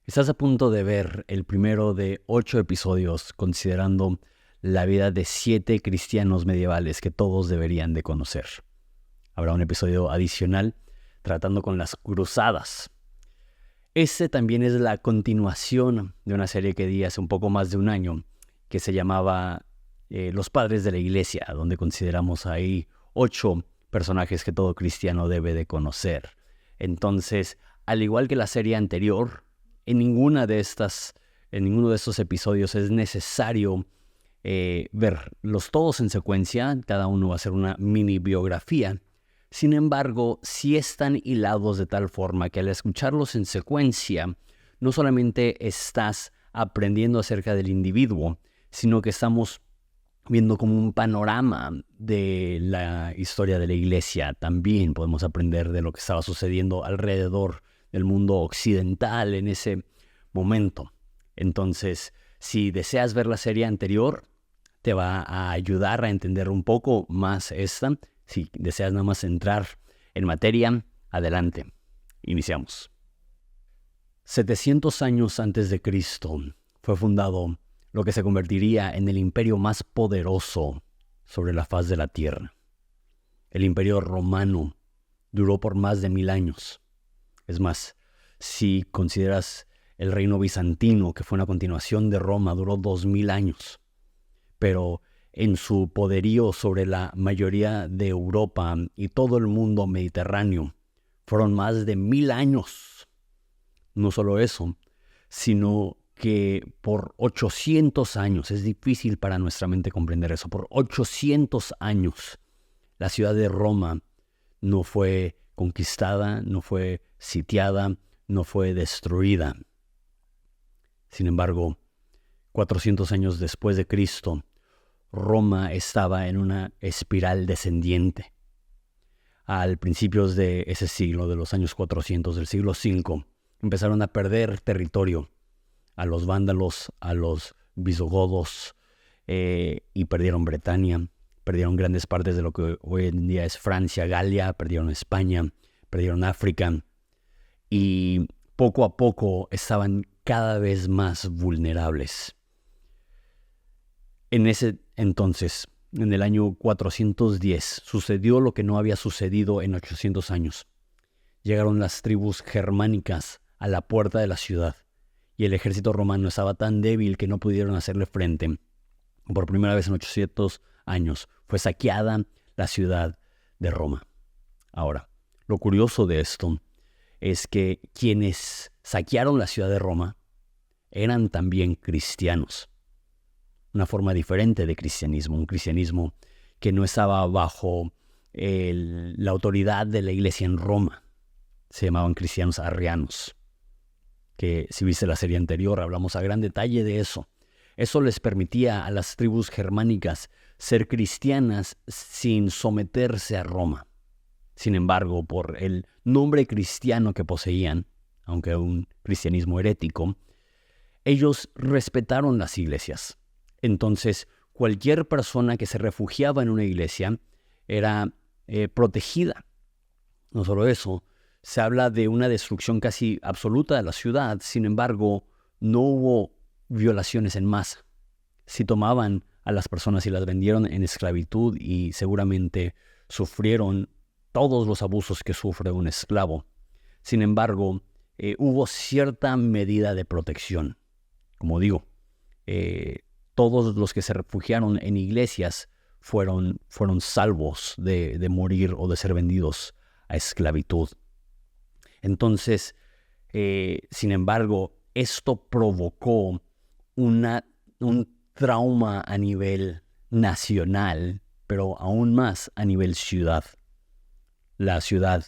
Estás a punto de ver el primero de 8 episodios considerando la vida de 7 cristianos medievales que todos deberían de conocer. Habrá un episodio adicional tratando con las cruzadas. Este también es la continuación de una serie que di hace un poco más de un año que se llamaba Los Padres de la Iglesia, donde consideramos ahí 8 personajes que todo cristiano debe de conocer. Entonces, al igual que la serie anterior, en ninguno de estos episodios es necesario verlos todos en secuencia. Cada uno va a ser una mini biografía. Sin embargo, sí están hilados de tal forma que al escucharlos en secuencia, no solamente estás aprendiendo acerca del individuo, sino que estamos viendo como un panorama de la historia de la iglesia. También podemos aprender de lo que estaba sucediendo alrededor del mundo occidental en ese momento. Entonces, si deseas ver la serie anterior, te va a ayudar a entender un poco más esta. Si deseas nada más entrar en materia, adelante. Iniciamos. 700 años antes de Cristo fue fundado lo que se convertiría en el imperio más poderoso sobre la faz de la tierra. El imperio romano duró por más de 1000 años. Es más, si consideras el reino bizantino, que fue una continuación de Roma, duró 2000 años. Pero en su poderío sobre la mayoría de Europa y todo el mundo mediterráneo, fueron más de 1000 años. No solo eso, sino que por 800 años, es difícil para nuestra mente comprender eso, por 800 años, la ciudad de Roma no fue conquistada, no fue sitiada, no fue destruida. Sin embargo, 400 años después de Cristo, Roma estaba en una espiral descendiente. Al principios de ese siglo, de los años 400 del siglo V, empezaron a perder territorio a los vándalos, a los visigodos, y perdieron Bretaña, perdieron grandes partes de lo que hoy en día es Francia, Galia, perdieron España, perdieron África, y poco a poco estaban cada vez más vulnerables. En ese entonces, en el año 410, sucedió lo que no había sucedido en 800 años. Llegaron las tribus germánicas a la puerta de la ciudad, y el ejército romano estaba tan débil que no pudieron hacerle frente. Por primera vez en 800 años fue saqueada la ciudad de Roma. Ahora, lo curioso de esto es que quienes saquearon la ciudad de Roma eran también cristianos. Una forma diferente de cristianismo, un cristianismo que no estaba bajo la autoridad de la iglesia en Roma. Se llamaban cristianos arrianos, que si viste la serie anterior hablamos a gran detalle de eso. Eso les permitía a las tribus germánicas ser cristianas sin someterse a Roma. Sin embargo, por el nombre cristiano que poseían, aunque un cristianismo herético, ellos respetaron las iglesias. Entonces, cualquier persona que se refugiaba en una iglesia era protegida. No solo eso, se habla de una destrucción casi absoluta de la ciudad. Sin embargo, no hubo violaciones en masa. Sí tomaban a las personas y las vendieron en esclavitud, y seguramente sufrieron todos los abusos que sufre un esclavo. Sin embargo, hubo cierta medida de protección. Como digo, todos los que se refugiaron en iglesias fueron salvos de morir o de ser vendidos a esclavitud. Entonces, sin embargo, esto provocó un trauma a nivel nacional, pero aún más a nivel ciudad. La ciudad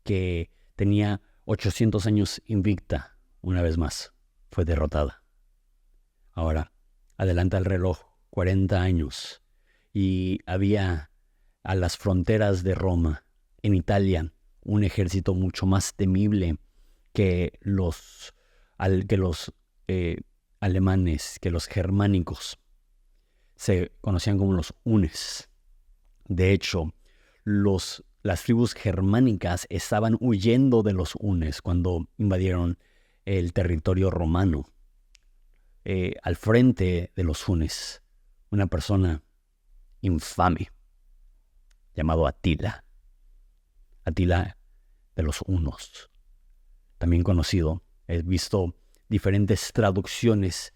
que tenía 800 años invicta, una vez más, fue derrotada. Ahora, adelanta el reloj 40 años y había a las fronteras de Roma, en Italia, un ejército mucho más temible que los alemanes, que los germánicos. Se conocían como los hunes. De hecho, las tribus germánicas estaban huyendo de los hunes cuando invadieron el territorio romano. Al frente de los hunes, una persona infame llamado Atila. Atila de los hunos, también conocido. He visto diferentes traducciones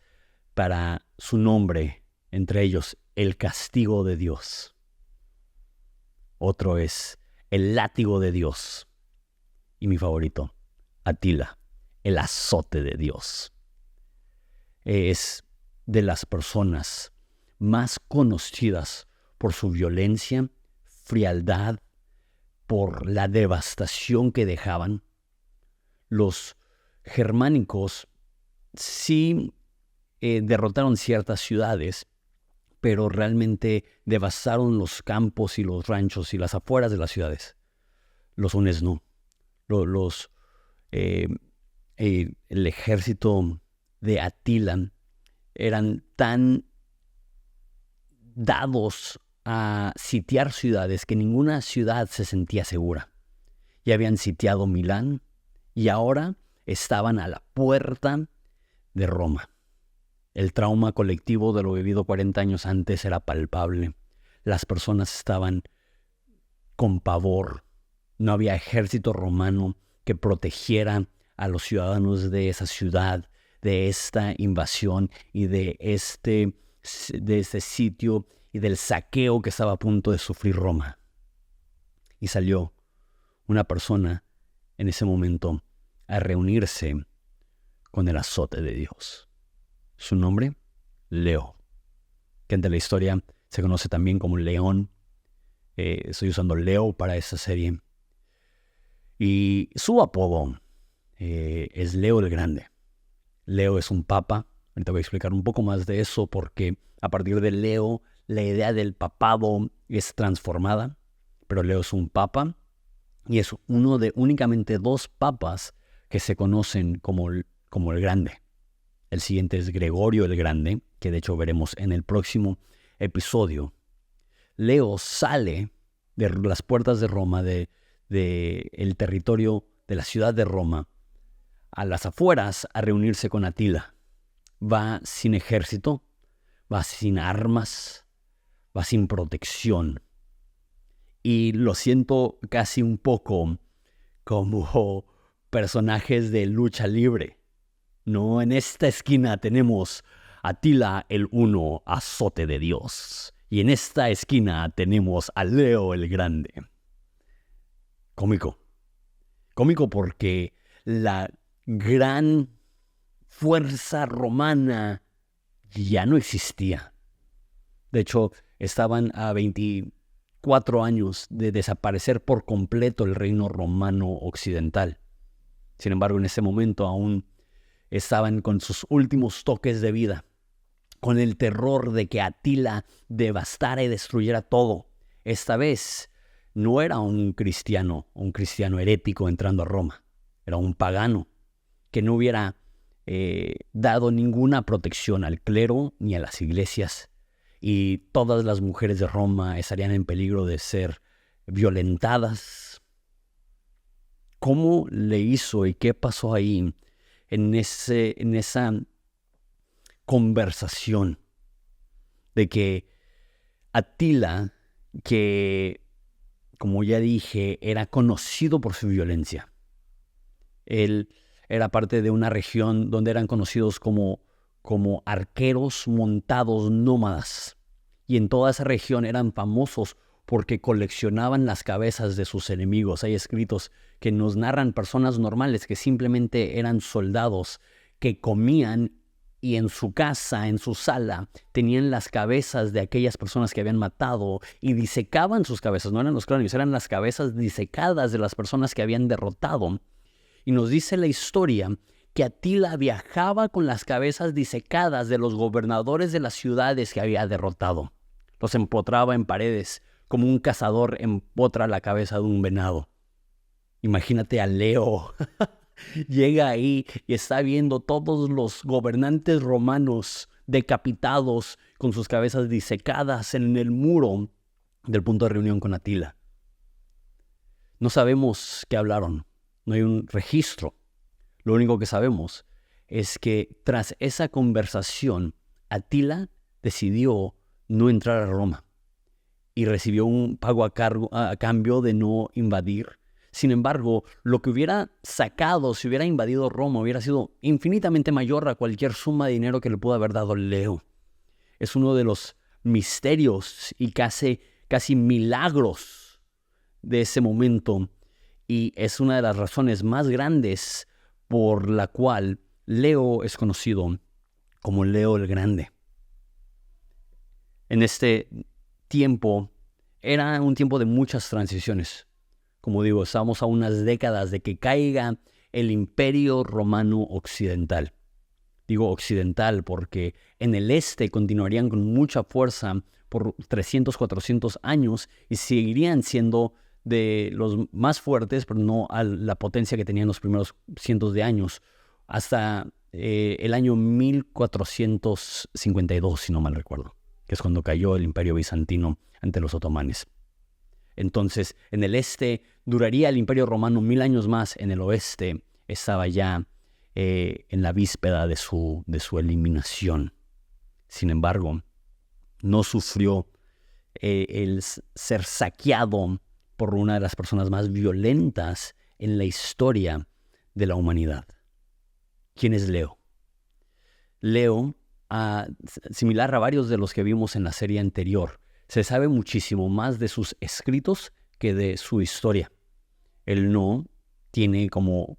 para su nombre, entre ellos el castigo de Dios. Otro es el látigo de Dios. Y mi favorito, Atila, el azote de Dios. Es de las personas más conocidas por su violencia, frialdad, por la devastación que dejaban. Los germánicos sí derrotaron ciertas ciudades, pero realmente devastaron los campos y los ranchos y las afueras de las ciudades. Los hunes no. El ejército de Atila eran tan dados a sitiar ciudades que ninguna ciudad se sentía segura. Ya habían sitiado Milán y ahora estaban a la puerta de Roma. El trauma colectivo de lo vivido 40 años antes era palpable. Las personas estaban con pavor. No había ejército romano que protegiera a los ciudadanos de esa ciudad, de esta invasión y de este sitio y del saqueo que estaba a punto de sufrir Roma. Y salió una persona en ese momento a reunirse con el azote de Dios. Su nombre, Leo, que ante la historia se conoce también como León. Estoy usando Leo para esta serie. Y su apodo es Leo el Grande. Leo es un papa. Ahorita voy a explicar un poco más de eso porque a partir de Leo la idea del papado es transformada. Pero Leo es un papa y es uno de únicamente 2 papas que se conocen como el Grande. El siguiente es Gregorio el Grande, que de hecho veremos en el próximo episodio. Leo sale de las puertas de Roma, de el territorio de la ciudad de Roma, a las afueras a reunirse con Atila. Va sin ejército, va sin armas, va sin protección. Y lo siento casi un poco como personajes de lucha libre. No, en esta esquina tenemos Atila el Uno, azote de Dios. Y en esta esquina tenemos a Leo el Grande. Cómico. Cómico porque la gran fuerza romana ya no existía. De hecho, estaban a 24 años de desaparecer por completo el reino romano occidental. Sin embargo, en ese momento aún estaban con sus últimos toques de vida, con el terror de que Atila devastara y destruyera todo. Esta vez no era un cristiano herético entrando a Roma. Era un pagano que no hubiera dado ninguna protección al clero ni a las iglesias. Y todas las mujeres de Roma estarían en peligro de ser violentadas. ¿Cómo le hizo y qué pasó ahí en esa conversación de que Atila, que como ya dije, era conocido por su violencia? Él era parte de una región donde eran conocidos como arqueros montados nómadas. Y en toda esa región eran famosos porque coleccionaban las cabezas de sus enemigos. Hay escritos que nos narran personas normales que simplemente eran soldados que comían y en su casa, en su sala, tenían las cabezas de aquellas personas que habían matado y disecaban sus cabezas. No eran los cráneos, eran las cabezas disecadas de las personas que habían derrotado. Y nos dice la historia que Atila viajaba con las cabezas disecadas de los gobernadores de las ciudades que había derrotado. Los empotraba en paredes como un cazador empotra la cabeza de un venado. Imagínate a Leo. Llega ahí y está viendo todos los gobernantes romanos decapitados con sus cabezas disecadas en el muro del punto de reunión con Atila. No sabemos qué hablaron. No hay un registro. Lo único que sabemos es que tras esa conversación, Atila decidió no entrar a Roma y recibió un pago a cambio de no invadir. Sin embargo, lo que hubiera sacado si hubiera invadido Roma hubiera sido infinitamente mayor a cualquier suma de dinero que le pudo haber dado Leo. Es uno de los misterios y casi milagros de ese momento, y es una de las razones más grandes por la cual Leo es conocido como Leo el Grande. En este tiempo era un tiempo de muchas transiciones. Como digo, estamos a unas décadas de que caiga el Imperio Romano Occidental. Digo occidental porque en el este continuarían con mucha fuerza por 300, 400 años y seguirían siendo de los más fuertes, pero no a la potencia que tenían los primeros cientos de años, hasta el año 1452, si no mal recuerdo, que es cuando cayó el Imperio Bizantino ante los otomanes. Entonces, en el este duraría el Imperio Romano 1000 años más, en el oeste estaba ya en la víspera de su eliminación. Sin embargo, no sufrió el ser saqueado por una de las personas más violentas en la historia de la humanidad. ¿Quién es Leo? Leo, similar a varios de los que vimos en la serie anterior, se sabe muchísimo más de sus escritos que de su historia. Él no tiene como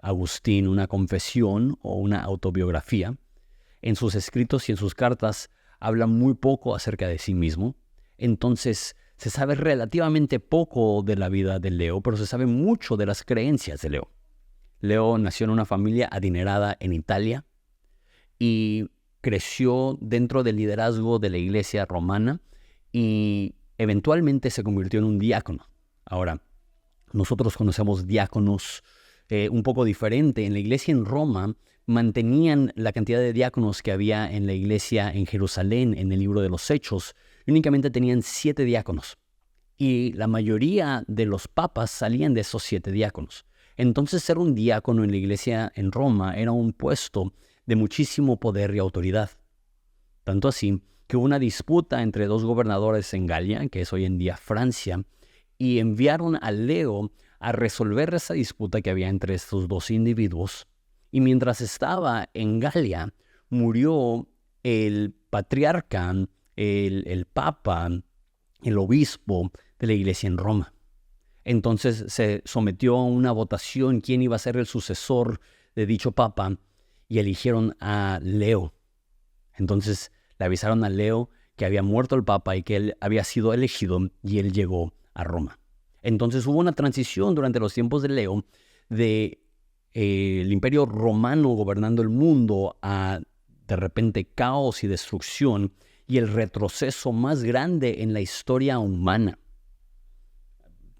Agustín una confesión o una autobiografía. En sus escritos y en sus cartas habla muy poco acerca de sí mismo. Entonces se sabe relativamente poco de la vida de Leo, pero se sabe mucho de las creencias de Leo. Leo nació en una familia adinerada en Italia y creció dentro del liderazgo de la iglesia romana y eventualmente se convirtió en un diácono. Ahora, nosotros conocemos diáconos un poco diferente. En la iglesia en Roma mantenían la cantidad de diáconos que había en la iglesia en Jerusalén en el libro de los Hechos. Únicamente tenían 7 diáconos y la mayoría de los papas salían de esos 7 diáconos. Entonces ser un diácono en la iglesia en Roma era un puesto de muchísimo poder y autoridad. Tanto así que hubo una disputa entre 2 gobernadores en Galia, que es hoy en día Francia, y enviaron a Leo a resolver esa disputa que había entre estos 2 individuos. Y mientras estaba en Galia, murió el patriarca, el papa, el obispo de la iglesia en Roma. Entonces se sometió a una votación quién iba a ser el sucesor de dicho papa y eligieron a Leo. Entonces le avisaron a Leo que había muerto el papa y que él había sido elegido y él llegó a Roma. Entonces hubo una transición durante los tiempos de Leo de el imperio romano gobernando el mundo a de repente caos y destrucción y el retroceso más grande en la historia humana.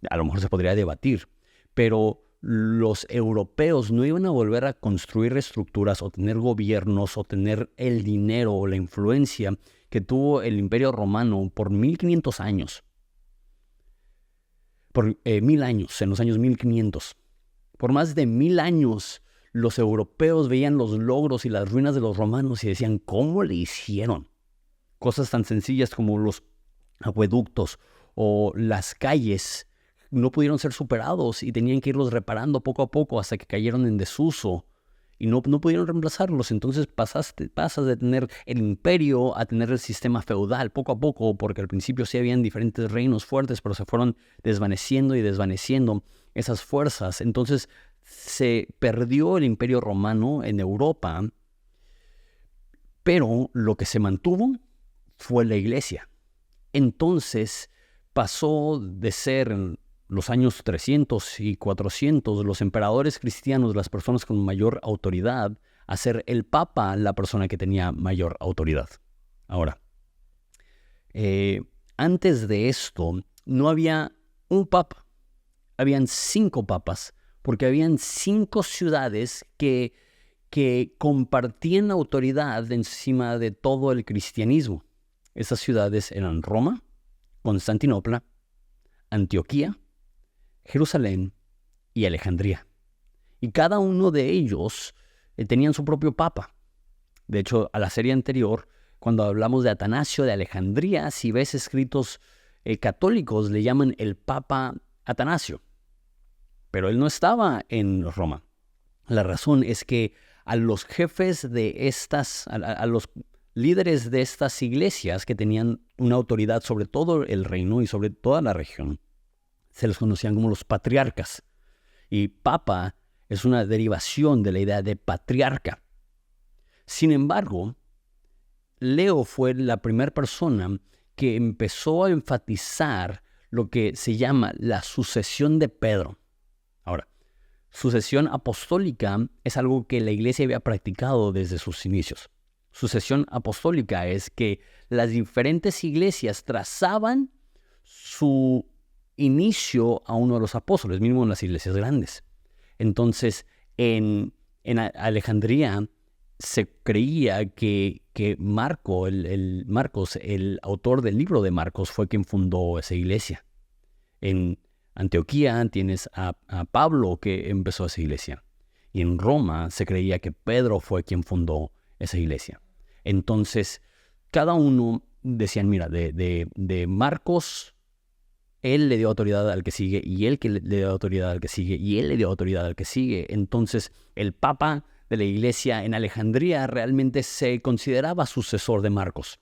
A lo mejor se podría debatir, pero los europeos no iban a volver a construir estructuras o tener gobiernos o tener el dinero o la influencia que tuvo el imperio romano por 1500 años. Por 1000 años, en los años 1500. Por más de 1000 años, los europeos veían los logros y las ruinas de los romanos y decían, ¿cómo le hicieron? Cosas tan sencillas como los acueductos o las calles no pudieron ser superados y tenían que irlos reparando poco a poco hasta que cayeron en desuso y no pudieron reemplazarlos. Entonces pasas de tener el imperio a tener el sistema feudal poco a poco, porque al principio sí habían diferentes reinos fuertes, pero se fueron desvaneciendo y desvaneciendo esas fuerzas. Entonces se perdió el imperio romano en Europa, pero lo que se mantuvo fue la iglesia. Entonces pasó de ser en los años 300 y 400 los emperadores cristianos, las personas con mayor autoridad, a ser el papa la persona que tenía mayor autoridad. Ahora, antes de esto no había un papa, habían 5 papas, porque habían 5 ciudades que compartían autoridad encima de todo el cristianismo. Esas ciudades eran Roma, Constantinopla, Antioquía, Jerusalén y Alejandría. Y cada uno de ellos tenían su propio papa. De hecho, a la serie anterior, cuando hablamos de Atanasio de Alejandría, si ves escritos católicos, le llaman el Papa Atanasio. Pero él no estaba en Roma. La razón es que a los jefes de estas, a los líderes de estas iglesias que tenían una autoridad sobre todo el reino y sobre toda la región, se les conocían como los patriarcas. Y papa es una derivación de la idea de patriarca. Sin embargo, Leo fue la primera persona que empezó a enfatizar lo que se llama la sucesión de Pedro. Ahora, sucesión apostólica es algo que la iglesia había practicado desde sus inicios. Sucesión apostólica es que las diferentes iglesias trazaban su inicio a uno de los apóstoles, mínimo en las iglesias grandes. Entonces, en Alejandría se creía que Marcos, el autor del libro de Marcos, fue quien fundó esa iglesia. En Antioquía tienes a Pablo que empezó esa iglesia. Y en Roma se creía que Pedro fue quien fundó esa iglesia. Entonces, cada uno decían, mira, de Marcos, él le dio autoridad al que sigue, y él que le dio autoridad al que sigue, y él le dio autoridad al que sigue. Entonces, el papa de la iglesia en Alejandría realmente se consideraba sucesor de Marcos.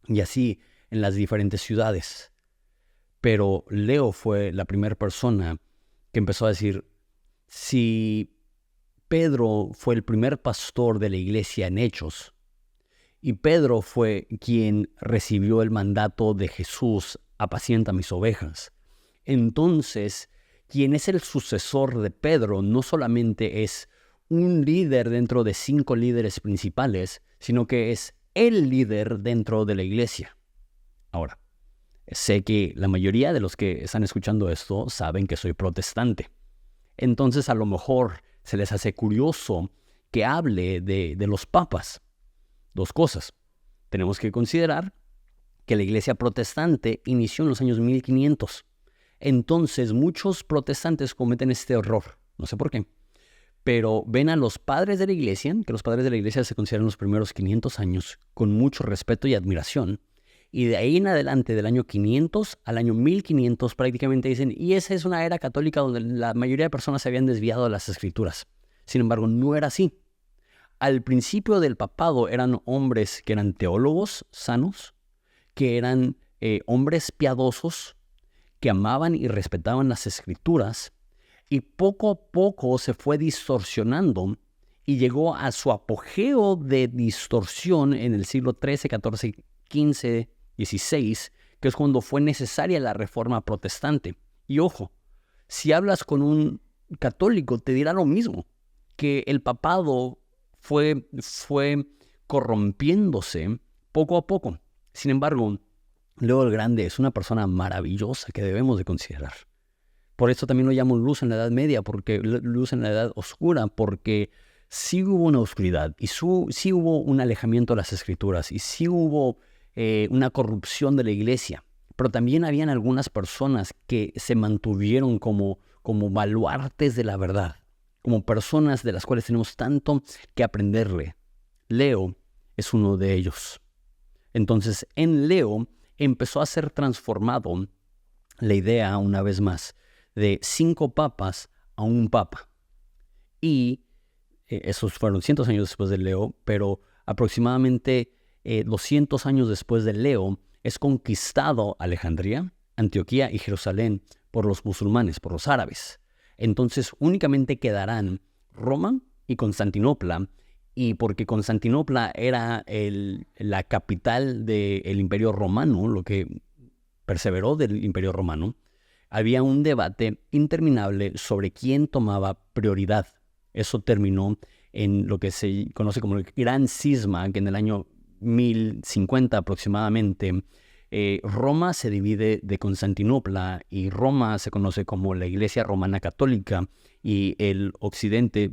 Y así en las diferentes ciudades. Pero Leo fue la primera persona que empezó a decir, si Pedro fue el primer pastor de la iglesia en Hechos, y Pedro fue quien recibió el mandato de Jesús, apacienta mis ovejas, entonces quien es el sucesor de Pedro no solamente es un líder dentro de 5 líderes principales, sino que es el líder dentro de la iglesia. Ahora, sé que la mayoría de los que están escuchando esto saben que soy protestante. Entonces a lo mejor se les hace curioso que hable de los papas. 2 cosas. Tenemos que considerar que la iglesia protestante inició en los años 1500. Entonces muchos protestantes cometen este error. No sé por qué. Pero ven a los padres de la iglesia, que los padres de la iglesia se consideran los primeros 500 años, con mucho respeto y admiración. Y de ahí en adelante, del año 500 al año 1500, prácticamente dicen, y esa es una era católica donde la mayoría de personas se habían desviado de las escrituras. Sin embargo, no era así. Al principio del papado eran hombres que eran teólogos sanos, que eran hombres piadosos, que amaban y respetaban las escrituras, y poco a poco se fue distorsionando y llegó a su apogeo de distorsión en el siglo XIII, XIV, XV, XVI, que es cuando fue necesaria la reforma protestante. Y ojo, si hablas con un católico te dirá lo mismo, que el papado fue corrompiéndose poco a poco. Sin embargo, Leo el Grande es una persona maravillosa que debemos de considerar. Por eso también lo llamo luz en la Edad Media, porque luz en la Edad Oscura, porque sí hubo una oscuridad, y sí hubo un alejamiento de las Escrituras, y sí hubo una corrupción de la iglesia. Pero también habían algunas personas que se mantuvieron como baluartes de la verdad, como personas de las cuales tenemos tanto que aprenderle. Leo es uno de ellos. Entonces, en Leo empezó a ser transformado la idea, una vez más, de 5 papas a un papa. Y esos fueron cientos de años después de Leo, pero aproximadamente 200 años después de Leo es conquistado Alejandría, Antioquía y Jerusalén por los musulmanes, por los árabes. Entonces únicamente quedarán Roma y Constantinopla, y porque Constantinopla era la capital del Imperio Romano, lo que perseveró del Imperio Romano, había un debate interminable sobre quién tomaba prioridad. Eso terminó en lo que se conoce como el Gran Cisma, que en el año 1050 aproximadamente, Roma se divide de Constantinopla, y Roma se conoce como la Iglesia Romana Católica, y el Oriente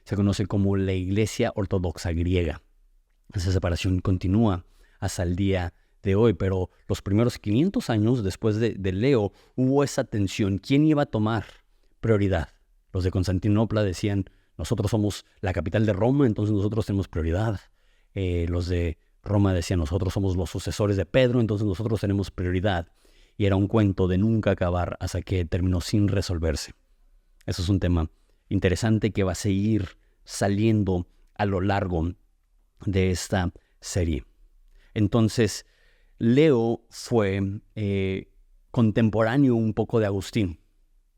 se conoce como la Iglesia Ortodoxa Griega. Esa separación continúa hasta el día de hoy, pero los primeros 500 años después de Leo hubo esa tensión. ¿Quién iba a tomar prioridad? Los de Constantinopla decían, nosotros somos la capital de Roma, entonces nosotros tenemos prioridad. Los de Roma decían, nosotros somos los sucesores de Pedro, entonces nosotros tenemos prioridad. Y era un cuento de nunca acabar hasta que terminó sin resolverse. Eso es un tema interesante que va a seguir saliendo a lo largo de esta serie. Entonces, Leo fue contemporáneo un poco de Agustín.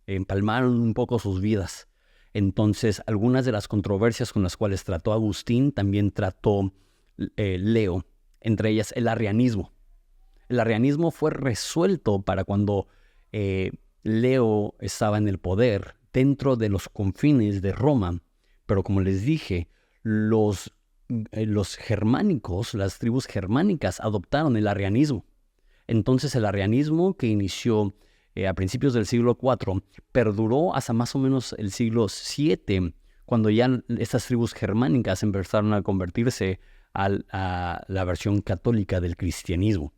Empalmaron un poco sus vidas. Entonces, algunas de las controversias con las cuales trató Agustín también trató Leo, entre ellas el arrianismo. El arrianismo fue resuelto para cuando Leo estaba en el poder dentro de los confines de Roma, pero como les dije, los germánicos, las tribus germánicas adoptaron el arrianismo. Entonces el arrianismo que inició a principios del siglo IV perduró hasta más o menos el siglo VII, cuando ya estas tribus germánicas empezaron a convertirse a la versión católica del cristianismo.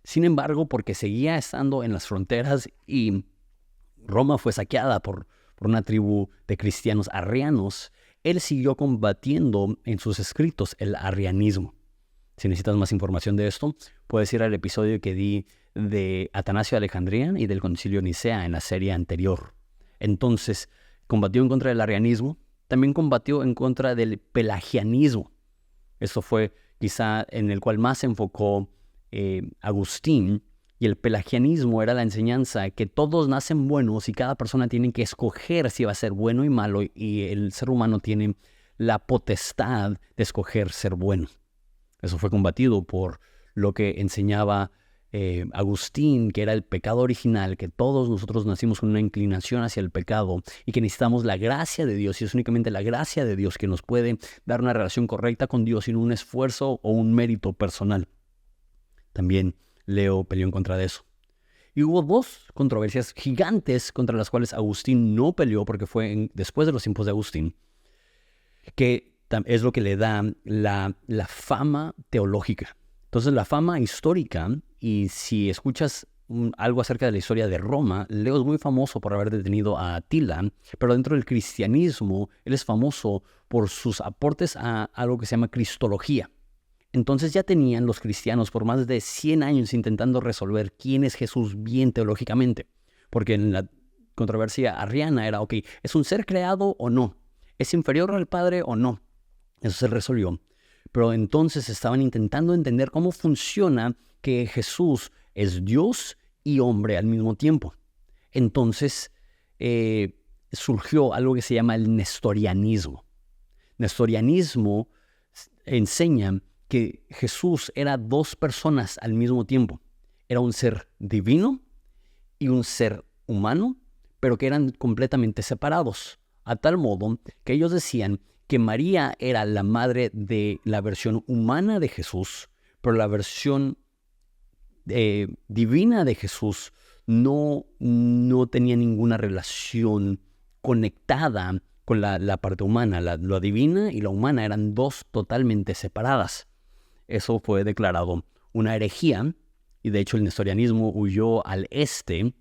Sin embargo, porque seguía estando en las fronteras y Roma fue saqueada por una tribu de cristianos arrianos, él siguió combatiendo en sus escritos el arrianismo. Si necesitas más información de esto, puedes ir al episodio que di de Atanasio de Alejandría y del Concilio de Nicea en la serie anterior. Entonces, combatió en contra del arrianismo, también combatió en contra del pelagianismo. Esto fue quizá en el cual más se enfocó Agustín, y el pelagianismo era la enseñanza que todos nacen buenos y cada persona tiene que escoger si va a ser bueno y malo, y el ser humano tiene la potestad de escoger ser bueno. Eso fue combatido por lo que enseñaba Agustín, que era el pecado original, que todos nosotros nacimos con una inclinación hacia el pecado y que necesitamos la gracia de Dios, y es únicamente la gracia de Dios que nos puede dar una relación correcta con Dios sin un esfuerzo o un mérito personal. También Leo peleó en contra de eso. Y hubo dos controversias gigantes contra las cuales Agustín no peleó, porque fue después de los tiempos de Agustín, que es lo que le da la fama teológica. Entonces, la fama histórica, y si escuchas algo acerca de la historia de Roma, Leo es muy famoso por haber detenido a Atila, pero dentro del cristianismo, él es famoso por sus aportes a algo que se llama cristología. Entonces ya tenían los cristianos por más de 100 años intentando resolver quién es Jesús bien teológicamente. Porque en la controversia arriana era, ok, ¿es un ser creado o no? ¿Es inferior al Padre o no? Eso se resolvió. Pero entonces estaban intentando entender cómo funciona que Jesús es Dios y hombre al mismo tiempo. Entonces surgió algo que se llama el nestorianismo. Nestorianismo enseña que Jesús era dos personas al mismo tiempo. Era un ser divino y un ser humano, pero que eran completamente separados, a tal modo que ellos decían que María era la madre de la versión humana de Jesús, pero la versión divina de Jesús no tenía ninguna relación conectada con la parte humana. La divina y la humana eran dos totalmente separadas. Eso fue declarado una herejía, y de hecho el nestorianismo huyó al este.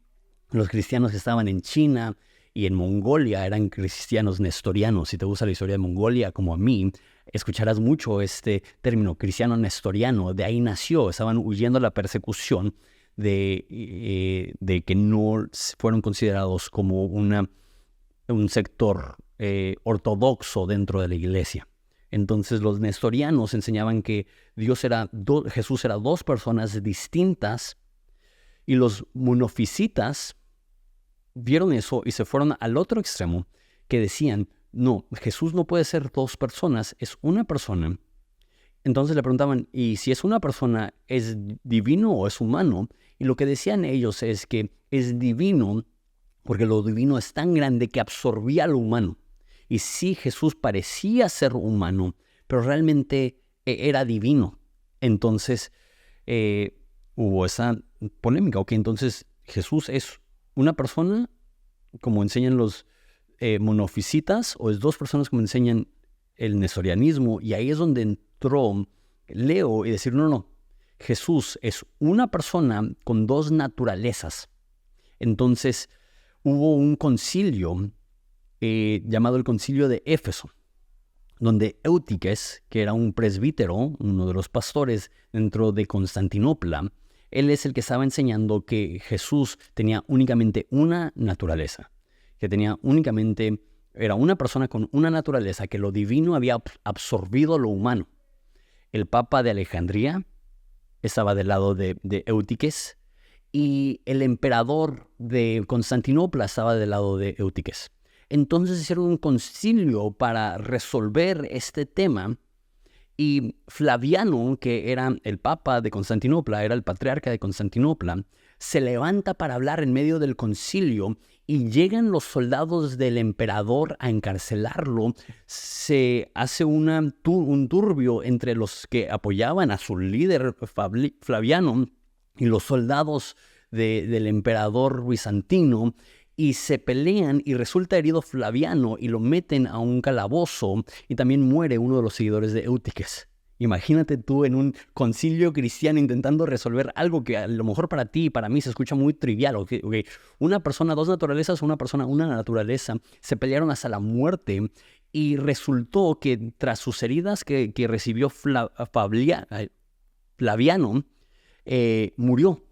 Los cristianos que estaban en China y en Mongolia eran cristianos nestorianos. Si te gusta la historia de Mongolia, como a mí, escucharás mucho este término, cristiano nestoriano. De ahí nació. Estaban huyendo la persecución de que no fueron considerados como un sector ortodoxo dentro de la iglesia. Entonces los nestorianos enseñaban que Jesús era dos personas distintas, y los monofisitas vieron eso y se fueron al otro extremo, que decían, no, Jesús no puede ser dos personas, es una persona. Entonces le preguntaban, ¿y si es una persona, es divino o es humano? Y lo que decían ellos es que es divino porque lo divino es tan grande que absorbía lo humano. Y sí, Jesús parecía ser humano, pero realmente era divino. Entonces hubo esa polémica. Ok, entonces Jesús es una persona, como enseñan los monofisitas, o es dos personas, como enseñan el nestorianismo. Y ahí es donde entró Leo y decir, no, Jesús es una persona con dos naturalezas. Entonces hubo un concilio llamado el Concilio de Éfeso, donde Eutiques, que era un presbítero, uno de los pastores dentro de Constantinopla, él es el que estaba enseñando que Jesús tenía únicamente una naturaleza, que era una persona con una naturaleza, que lo divino había absorbido lo humano. El Papa de Alejandría estaba del lado de Eutiques y el emperador de Constantinopla estaba del lado de Eutiques. Entonces hicieron un concilio para resolver este tema y Flaviano, que era el Papa de Constantinopla, era el patriarca de Constantinopla, se levanta para hablar en medio del concilio y llegan los soldados del emperador a encarcelarlo. Se hace un turbio entre los que apoyaban a su líder Flaviano y los soldados del emperador bizantino, y se pelean y resulta herido Flaviano y lo meten a un calabozo y también muere uno de los seguidores de Eutiques. Imagínate tú en un concilio cristiano intentando resolver algo que a lo mejor para ti y para mí se escucha muy trivial. Okay. Una persona, dos naturalezas, una persona, una naturaleza, se pelearon hasta la muerte y resultó que tras sus heridas que recibió Flaviano, murió.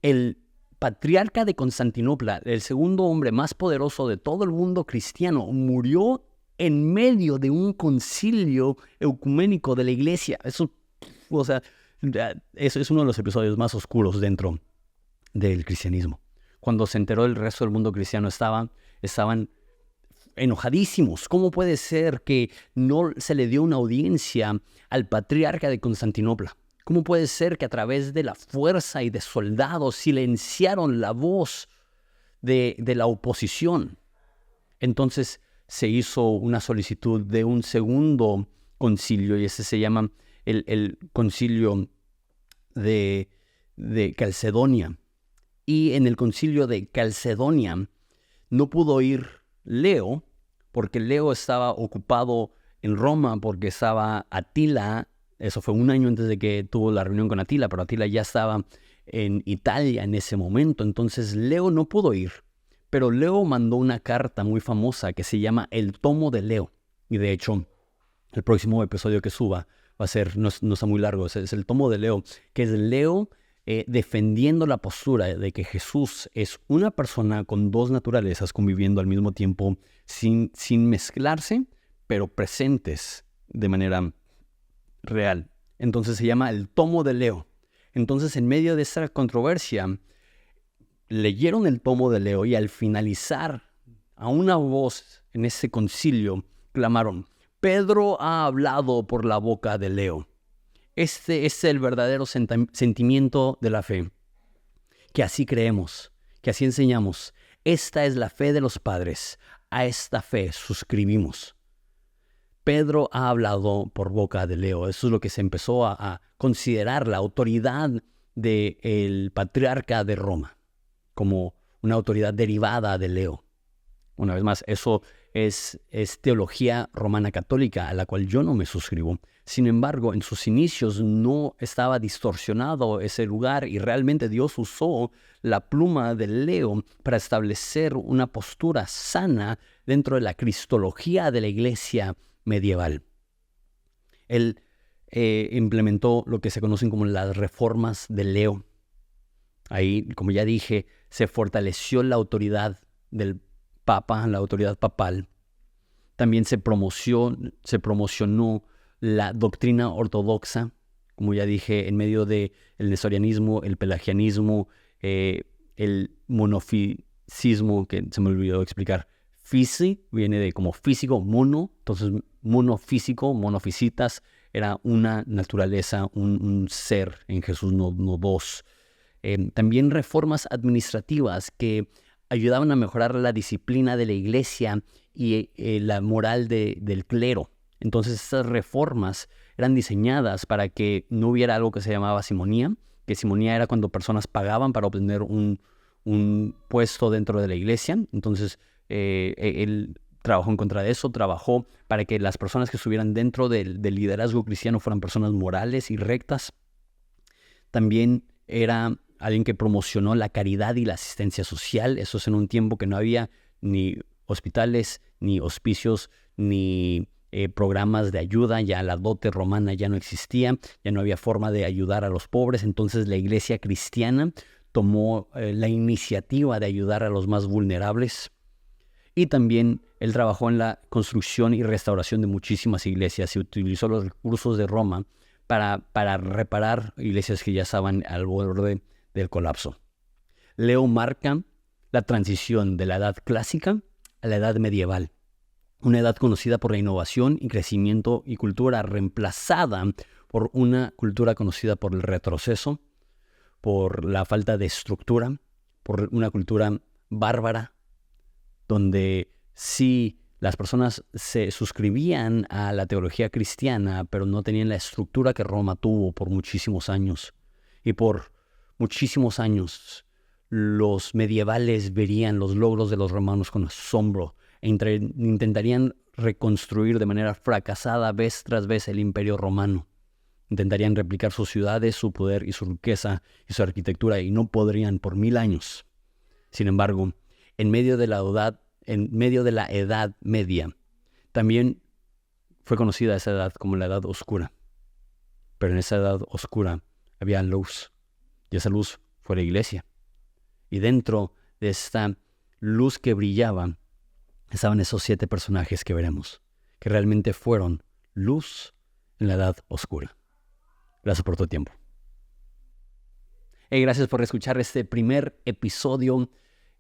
El patriarca de Constantinopla, el segundo hombre más poderoso de todo el mundo cristiano, murió en medio de un concilio ecuménico de la iglesia. Eso es uno de los episodios más oscuros dentro del cristianismo. Cuando se enteró el resto del mundo cristiano, estaban enojadísimos. ¿Cómo puede ser que no se le dio una audiencia al patriarca de Constantinopla? ¿Cómo puede ser que a través de la fuerza y de soldados silenciaron la voz de la oposición? Entonces se hizo una solicitud de un segundo concilio, y ese se llama el concilio de Calcedonia. Y en el concilio de Calcedonia no pudo ir Leo, porque Leo estaba ocupado en Roma, porque estaba Atila. Eso fue un año antes de que tuvo la reunión con Atila, pero Atila ya estaba en Italia en ese momento. Entonces Leo no pudo ir, pero Leo mandó una carta muy famosa que se llama El Tomo de Leo. Y de hecho, el próximo episodio que suba va a ser, no está muy largo, es el Tomo de Leo, que es Leo defendiendo la postura de que Jesús es una persona con dos naturalezas conviviendo al mismo tiempo, sin mezclarse, pero presentes de manera real. Entonces se llama el Tomo de Leo. Entonces, en medio de esta controversia, leyeron el Tomo de Leo y al finalizar, a una voz en ese concilio, clamaron: Pedro ha hablado por la boca de Leo. Este es el verdadero sentimiento de la fe, que así creemos, que así enseñamos. Esta es la fe de los padres. A esta fe suscribimos. Pedro ha hablado por boca de Leo. Eso es lo que se empezó a considerar la autoridad del patriarca de Roma, como una autoridad derivada de Leo. Una vez más, eso es teología romana católica, a la cual yo no me suscribo. Sin embargo, en sus inicios no estaba distorsionado ese lugar, y realmente Dios usó la pluma de Leo para establecer una postura sana dentro de la cristología de la iglesia medieval. Él implementó lo que se conocen como las reformas de Leo. Ahí, como ya dije, se fortaleció la autoridad del Papa, la autoridad papal. También se promocionó la doctrina ortodoxa, como ya dije, en medio del nestorianismo, el pelagianismo, el monofisismo, que se me olvidó explicar. Fisi viene de como físico, mono, entonces monofísico, monofisitas, era una naturaleza, un ser en Jesús, no dos. También reformas administrativas que ayudaban a mejorar la disciplina de la iglesia y la moral del clero. Entonces estas reformas eran diseñadas para que no hubiera algo que se llamaba simonía, que simonía era cuando personas pagaban para obtener un puesto dentro de la iglesia. Entonces él trabajó en contra de eso, trabajó para que las personas que estuvieran dentro del liderazgo cristiano fueran personas morales y rectas. También era alguien que promocionó la caridad y la asistencia social. Eso es en un tiempo que no había ni hospitales, ni hospicios, ni programas de ayuda. Ya la dote romana ya no existía, ya no había forma de ayudar a los pobres. Entonces la iglesia cristiana tomó la iniciativa de ayudar a los más vulnerables. Y también él trabajó en la construcción y restauración de muchísimas iglesias y utilizó los recursos de Roma para reparar iglesias que ya estaban al borde del colapso. Leo marca la transición de la edad clásica a la edad medieval, una edad conocida por la innovación y crecimiento y cultura, reemplazada por una cultura conocida por el retroceso, por la falta de estructura, por una cultura bárbara, donde sí las personas se suscribían a la teología cristiana, pero no tenían la estructura que Roma tuvo por muchísimos años. Y por muchísimos años los medievales verían los logros de los romanos con asombro e intentarían reconstruir de manera fracasada vez tras vez el imperio romano. Intentarían replicar sus ciudades, su poder y su riqueza y su arquitectura, y no podrían por 1000 años. Sin embargo, en medio de la Edad Media, también fue conocida esa edad como la Edad Oscura. Pero en esa Edad Oscura había luz, y esa luz fue la iglesia. Y dentro de esta luz que brillaba, estaban esos 7 personajes que veremos, que realmente fueron luz en la Edad Oscura. Gracias por tu tiempo. Gracias por escuchar este primer episodio.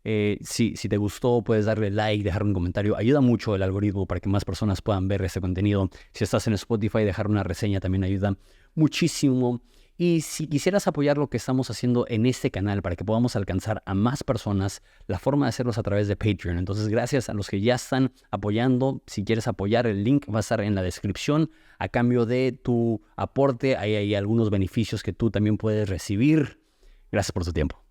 Si te gustó, puedes darle like, dejar un comentario. Ayuda mucho el algoritmo para que más personas puedan ver este contenido. Si estás en Spotify, dejar una reseña también ayuda muchísimo. Y si quisieras apoyar lo que estamos haciendo en este canal para que podamos alcanzar a más personas, la forma de hacerlo es a través de Patreon. Entonces, gracias a los que ya están apoyando. Si quieres apoyar, el link va a estar en la descripción. A cambio de tu aporte, hay algunos beneficios que tú también puedes recibir. Gracias por tu tiempo.